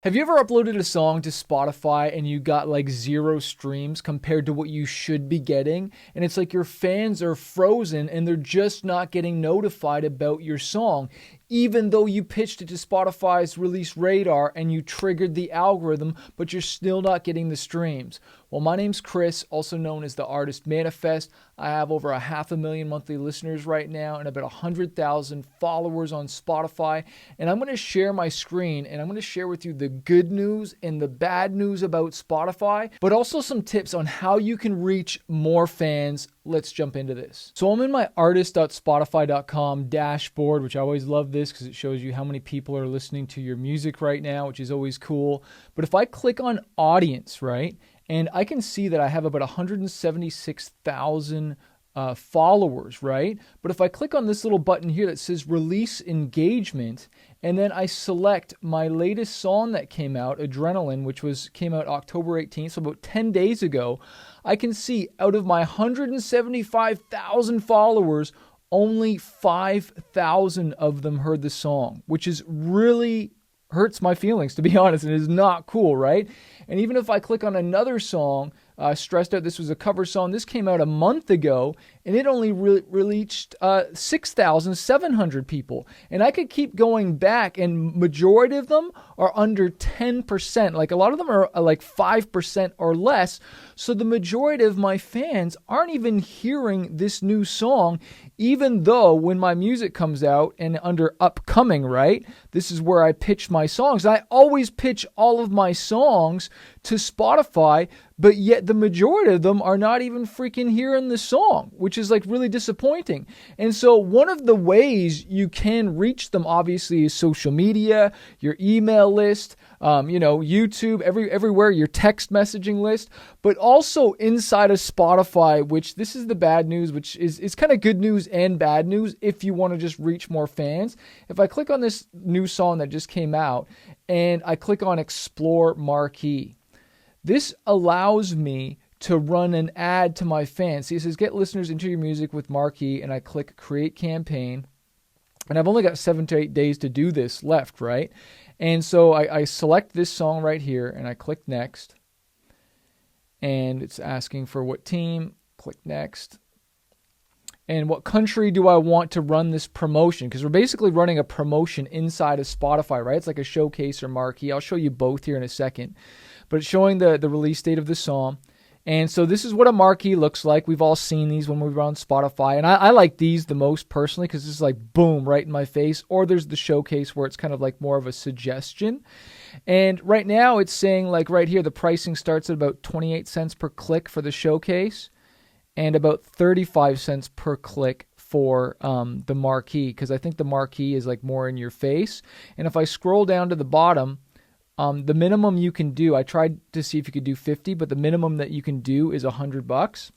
Have you ever uploaded a song to Spotify and you got like 0 streams compared to what you should be getting? And it's like your fans are frozen and they're just not getting notified about your song, even though you pitched it to Spotify's release radar and you triggered the algorithm, but you're still not getting the streams. Well, my name's Chris, also known as the Artist Manifest. I have over 500,000 monthly listeners right now and about 100,000 followers on Spotify. And I'm going to share my screen and I'm going to share with you the good news and the bad news about Spotify, but also some tips on how you can reach more fans. Let's jump into this. So I'm in my artist.spotify.com dashboard, which I always love this because it shows you how many people are listening to your music right now, which is always cool. But if I click on audience, right, and I can see that I have about 176,000 followers, right? But if I click on this little button here that says release engagement, and then I select my latest song that came out, Adrenaline, which came out October 18th, so about 10 days ago, I can see out of my 175,000 followers, only 5,000 of them heard the song, which is really hurts my feelings, to be honest, and it is not cool, right? And even if I click on another song, Stressed Out, this was a cover song, this came out a month ago, and it only reached 6,700 people. And I could keep going back, and majority of them are under 10%. Like a lot of them are like 5% or less. So the majority of my fans aren't even hearing this new song, even though when my music comes out and under upcoming, right? This is where I pitch my songs. I always pitch all of my songs to Spotify, but yet the majority of them are not even freaking hearing the song, which is like really disappointing. And so one of the ways you can reach them obviously is social media, your email list, YouTube, everywhere, your text messaging list, but also inside of Spotify, which this is the bad news, which is kind of good news and bad news if you want to just reach more fans. If I click on this new song that just came out and I click on Explore Marquee, this allows me to run an ad to my fans. See, it says get listeners into your music with Marquee, and I click create campaign. And I've only got 7 to 8 days to do this left, right? And so I select this song right here, and I click next. And it's asking for what team. Click next. And what country do I want to run this promotion? Because we're basically running a promotion inside of Spotify, right? It's like a showcase or marquee. I'll show you both here in a second. But it's showing the release date of the song. And so this is what a marquee looks like. We've all seen these when we were on Spotify. And I like these the most personally because it's like boom, right in my face. Or there's the showcase where it's kind of like more of a suggestion. And right now it's saying like right here, the pricing starts at about 28 cents per click for the showcase and about 35 cents per click for the marquee, because I think the marquee is like more in your face. And if I scroll down to the bottom, the minimum you can do, I tried to see if you could do 50, but the minimum that you can do is $100,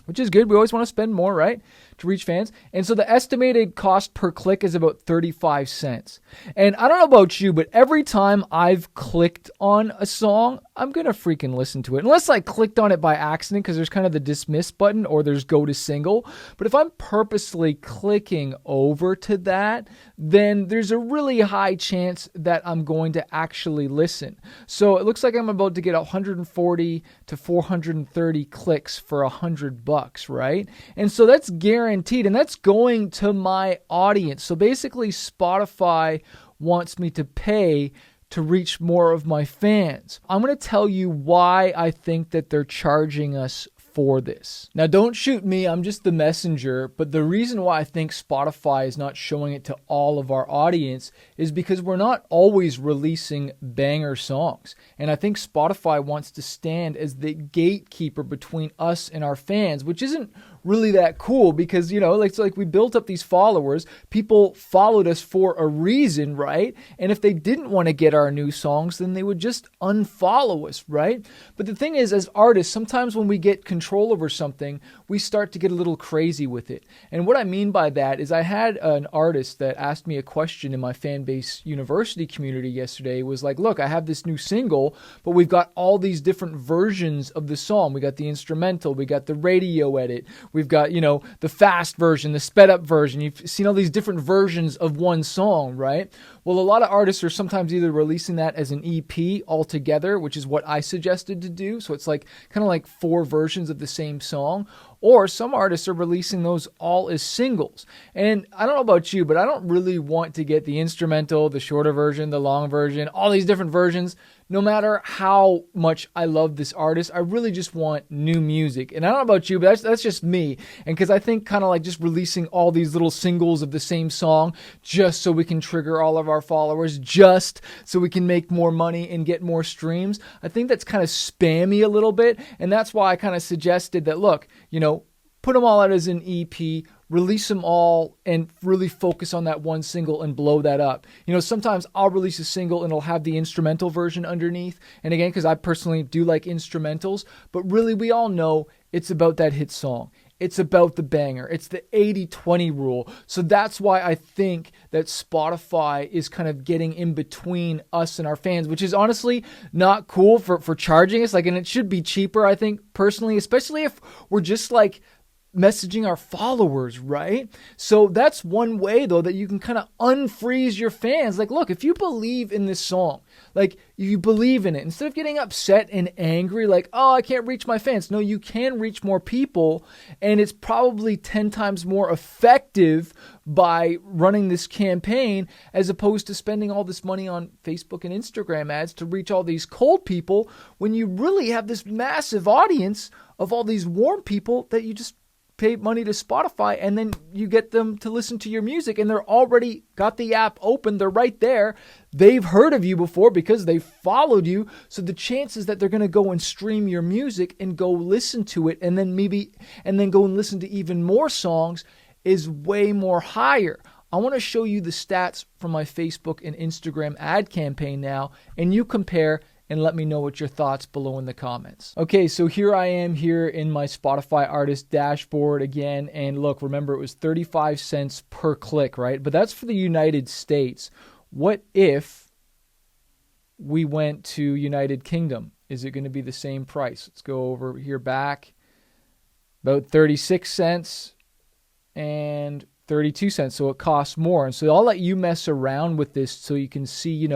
which is good. We always want to spend more, right, to reach fans. And so the estimated cost per click is about 35 cents. And I don't know about you, but every time I've clicked on a song, I'm going to freaking listen to it. Unless I clicked on it by accident because there's kind of the dismiss button or there's go to single. But if I'm purposely clicking over to that, then there's a really high chance that I'm going to actually listen. So it looks like I'm about to get 140 to 430 clicks for $100, right? And so that's guaranteed, and that's going to my audience. So basically Spotify wants me to pay to reach more of my fans. I'm going to tell you why I think that they're charging us for this. Now, don't shoot me. I'm just the messenger. But the reason why I think Spotify is not showing it to all of our audience is because we're not always releasing banger songs. And I think Spotify wants to stand as the gatekeeper between us and our fans, which isn't really that cool because, it's like we built up these followers. People followed us for a reason, right? And if they didn't want to get our new songs, then they would just unfollow us, right? But the thing is, as artists, sometimes when we get control over something, we start to get a little crazy with it. And what I mean by that is I had an artist that asked me a question in my Fanbase University community yesterday. It was like, look, I have this new single, but we've got all these different versions of the song. We got the instrumental, we got the radio edit, we've got, the fast version, the sped up version. You've seen all these different versions of one song, right? Well, a lot of artists are sometimes either releasing that as an EP altogether, which is what I suggested to do. So it's like kind of like 4 versions of the same song. Or some artists are releasing those all as singles. And I don't know about you, but I don't really want to get the instrumental, the shorter version, the long version, all these different versions. No matter how much I love this artist, I really just want new music. And I don't know about you, but that's just me. And because I think kind of like just releasing all these little singles of the same song just so we can trigger all of our followers, just so we can make more money and get more streams, I think that's kind of spammy a little bit. And that's why I kind of suggested that, look, put them all out as an EP, release them all, and really focus on that one single and blow that up. Sometimes I'll release a single and it'll have the instrumental version underneath. And again, because I personally do like instrumentals, but really we all know it's about that hit song. It's about the banger. It's the 80-20 rule. So that's why I think that Spotify is kind of getting in between us and our fans, which is honestly not cool for charging us. And it should be cheaper, I think, personally, especially if we're just messaging our followers, right? So that's one way, though, that you can kind of unfreeze your fans. Look, if you believe in this song, you believe in it, instead of getting upset and angry, oh, I can't reach my fans. No, you can reach more people, and it's probably 10 times more effective by running this campaign as opposed to spending all this money on Facebook and Instagram ads to reach all these cold people when you really have this massive audience of all these warm people that you just pay money to Spotify, and then you get them to listen to your music, and they're already got the app open. They're right there. They've heard of you before because they followed you. So the chances that they're going to go and stream your music and go listen to it, and then go and listen to even more songs is way more higher. I want to show you the stats from my Facebook and Instagram ad campaign now, and you compare and let me know what your thoughts below in the comments. Okay, so here I am here in my Spotify artist dashboard again. And look, remember it was 35 cents per click, right? But that's for the United States. What if we went to United Kingdom? Is it going to be the same price? Let's go over here back. About 36 cents and 32 cents, so it costs more. And so I'll let you mess around with this so you can see,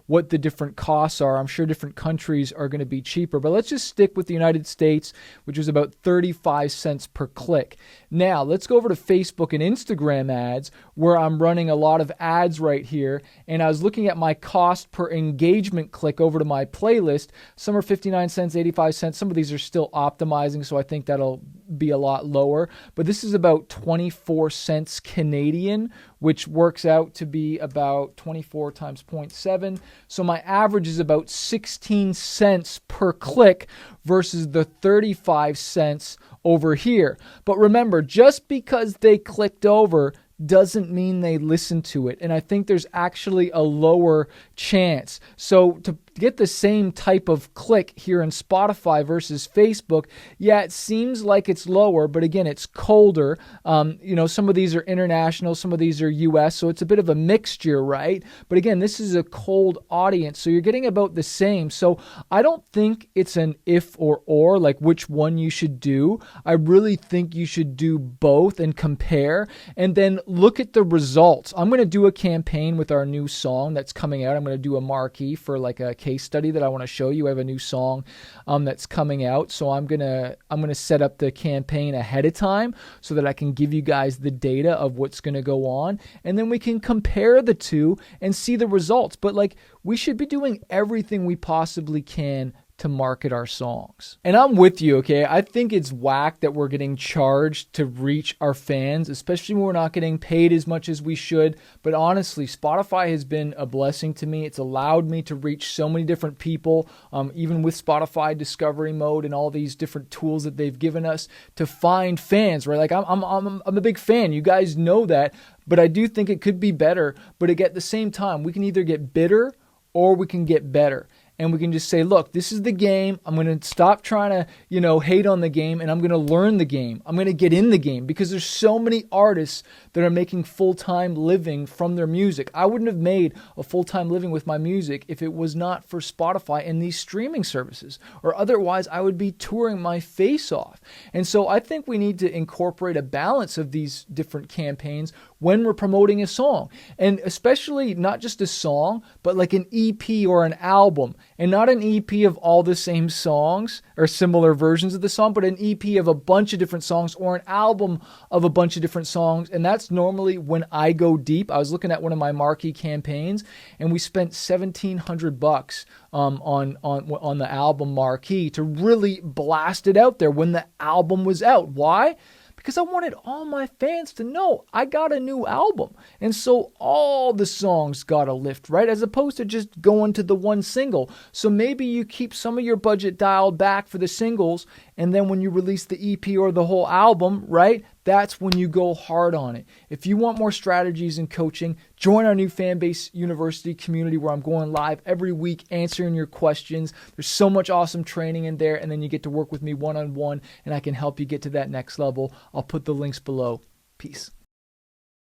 what the different costs are. I'm sure different countries are going to be cheaper, but let's just stick with the United States, which was about 35 cents per click. Now, let's go over to Facebook and Instagram ads, where I'm running a lot of ads right here, and I was looking at my cost per engagement click over to my playlist. Some are 59 cents, 85 cents. Some of these are still optimizing, so I think that'll be a lot lower, but this is about 24 cents Canadian, which works out to be about 24 times 0.7. So my average is about 16 cents per click versus the 35 cents over here. But remember, just because they clicked over doesn't mean they listened to it. And I think there's actually a lower chance. So to get the same type of click here in Spotify versus Facebook, yeah, it seems like it's lower, but again, it's colder. Some of these are international, some of these are US, so it's a bit of a mixture, right? But again, this is a cold audience, so you're getting about the same. So I don't think it's an if or like which one you should do. I really think you should do both and compare, and then look at the results. I'm going to do a campaign with our new song that's coming out. I'm going to do a marquee for like a case study that I want to show you. I have a new song that's coming out, so I'm gonna set up the campaign ahead of time so that I can give you guys the data of what's going to go on, and then we can compare the two and see the results. But we should be doing everything we possibly can to market our songs. And I'm with you, okay? I think it's whack that we're getting charged to reach our fans, especially when we're not getting paid as much as we should. But honestly, Spotify has been a blessing to me. It's allowed me to reach so many different people, even with Spotify Discovery Mode and all these different tools that they've given us to find fans, right? I'm a big fan. You guys know that. But I do think it could be better. But at the same time, we can either get bitter or we can get better. And we can just say, look, this is the game. I'm going to stop trying to, hate on the game, and I'm going to learn the game. I'm going to get in the game because there's so many artists that are making full-time living from their music. I wouldn't have made a full-time living with my music if it was not for Spotify and these streaming services, or otherwise I would be touring my face off. And so I think we need to incorporate a balance of these different campaigns when we're promoting a song. And especially not just a song, but like an EP or an album. And not an EP of all the same songs or similar versions of the song, but an EP of a bunch of different songs or an album of a bunch of different songs. And that's normally when I go deep. I was looking at one of my marquee campaigns and we spent $1,700 on the album marquee to really blast it out there when the album was out. Why? Because I wanted all my fans to know I got a new album. And so all the songs got a lift, right? As opposed to just going to the one single. So maybe you keep some of your budget dialed back for the singles, and then when you release the EP or the whole album, right? That's when you go hard on it. If you want more strategies and coaching, join our new Fanbase University community where I'm going live every week answering your questions. There's so much awesome training in there, and then you get to work with me one-on-one, and I can help you get to that next level. I'll put the links below. Peace.